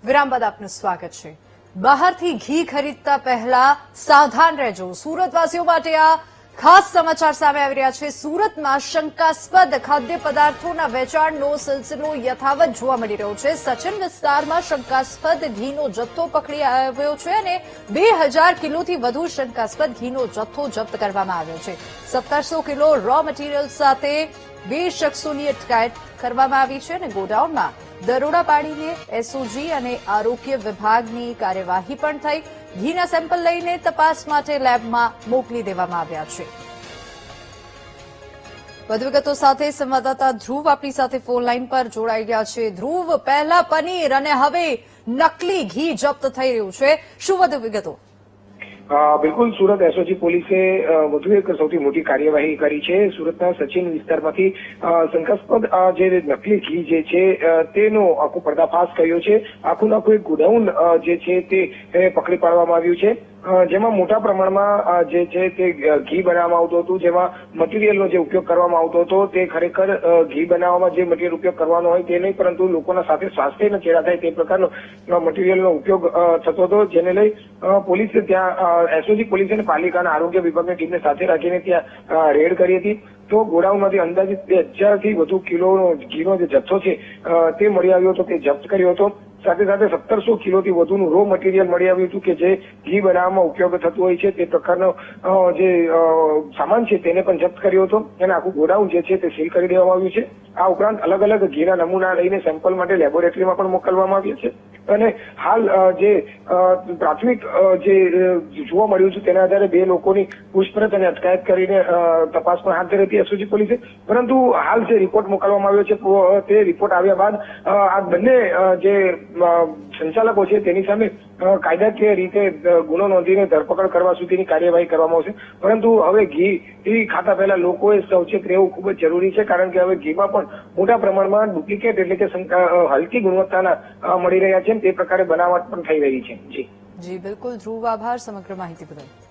વિરામ બાદ આપનું સ્વાગત છે। બહારથી ઘી ખરીદતા પહેલા સાવધાન રહેજો। સુરતવાસીઓ માટે આ ખાસ સમાચાર સામે આવી રહ્યા છે। સુરતમાં શંકાસ્પદ ખાદ્ય પદાર્થોના વેચાણનો સિલસિલો યથાવત જોવા મળી રહ્યો છે। સચિન વિસ્તારમાં શંકાસ્પદ ઘીનો જથ્થો પકડી આવ્યો છે અને 2000 કિલોથી વધુ શંકાસ્પદ ઘીનો જથ્થો જપ્ત કરવામાં આવ્યો છે। 1700 કિલો રો મટીરીયલ સાથે 2 શખ્સોની અટકાયત કરવામાં આવી છે અને ગોડાઉનમાં દરોડા પાડીને એસઓજી અને આરોગ્ય વિભાગની કાર્યવાહી પણ થઈ। ઘીના સેમ્પલ લઈને તપાસ માટે લેબમાં મોકલી દેવામાં આવ્યા છે। વધુ વિગતો સાથે સંવાદદાતા ધ્રુવ આપણી સાથે ફોન લાઈન પર જોડાઈ ગયા છે। ધ્રુવ, પહેલા પનીર અને હવે નકલી ઘી જપ્ત થઈ રહ્યું છે, શું વધુ વિગતો? બિલકુલ, સુરત એસઓજી પોલીસે વધુ એક સૌથી મોટી કાર્યવાહી કરી છે। સુરતના સચિન વિસ્તારમાંથી શંકાસ્પદ જે નકલી ઘી જે છે તેનો આખો પર્દાફાશ કર્યો છે। આખું એક ગોડાઉન જે છે તે પકડી પાડવામાં આવ્યું છે, જેમાં મોટા પ્રમાણમાં જે છે તે ઘી બનાવવામાં આવતું હતું, જેમાં મટીરીયલનો જે ઉપયોગ કરવામાં આવતો હતો તે ખરેખર ઘી બનાવવામાં જે મટીરીયલ ઉપયોગ કરવાનો હોય તે નહીં, પરંતુ લોકોના સાથે સ્વાસ્થ્યને ચેડા થાય તે પ્રકારનો મટીરીયલનો ઉપયોગ થતો હતો, જેને લઈ પોલીસે ત્યાં એસઓજી પોલીસ અને પાલિકાના આરોગ્ય વિભાગની ટીમને સાથે રાખીને ત્યાં રેડ કરી હતી। તો ગોડાઉનમાંથી અંદાજિત 2000 થી વધુ કિલોનો ઘીનો જે જથ્થો છે તે મળી આવ્યો હતો, તે જપ્ત કર્યો હતો। સાથે સાથે 1700 કિલોથી વધુનું રો મટીરીયલ મળી આવ્યું હતું કે જે ઘી બનાવવામાં ઉપયોગ થતું હોય છે, તે પ્રકારનો જે સામાન છે તેને પણ જપ્ત કર્યો હતો અને આખું ગોડાઉન જે છે તે સીલ કરી દેવામાં આવ્યું છે। આ ઉપરાંત અલગ અલગ ઘીના નમૂના લઈને સેમ્પલ માટે લેબોરેટરીમાં પણ મોકલવામાં આવ્યા છે અને હાલ જે પ્રાથમિક જે જોવા મળ્યું છે તેના આધારે 2 લોકોની પૂછપરછ અને અટકાયત કરીને તપાસ પણ હાથ ધરી હતી એસઓજી પોલીસે। પરંતુ હાલ જે રિપોર્ટ મોકલવામાં આવ્યો છે તે રિપોર્ટ આવ્યા બાદ આ બંને જે સંચાલકો છે તેની સામે કાયદાકીય રીતે ગુનો નોંધીને ધરપકડ કરવા સુધીની કાર્યવાહી કરવામાં આવશે। પરંતુ હવે ઘી ખાતા પહેલા લોકોએ સચેત રહેવું ખૂબ જ જરૂરી છે, કારણ કે હવે ઘીમાં પણ મોટા પ્રમાણમાં ડુપ્લિકેટ એટલે કે હલકી ગુણવત્તાના મળી રહ્યા છે, તે પ્રકારે બનાવટ પણ થઈ રહી છે। જી બિલકુલ ધ્રુવ, આભાર સમગ્ર માહિતી બદલ।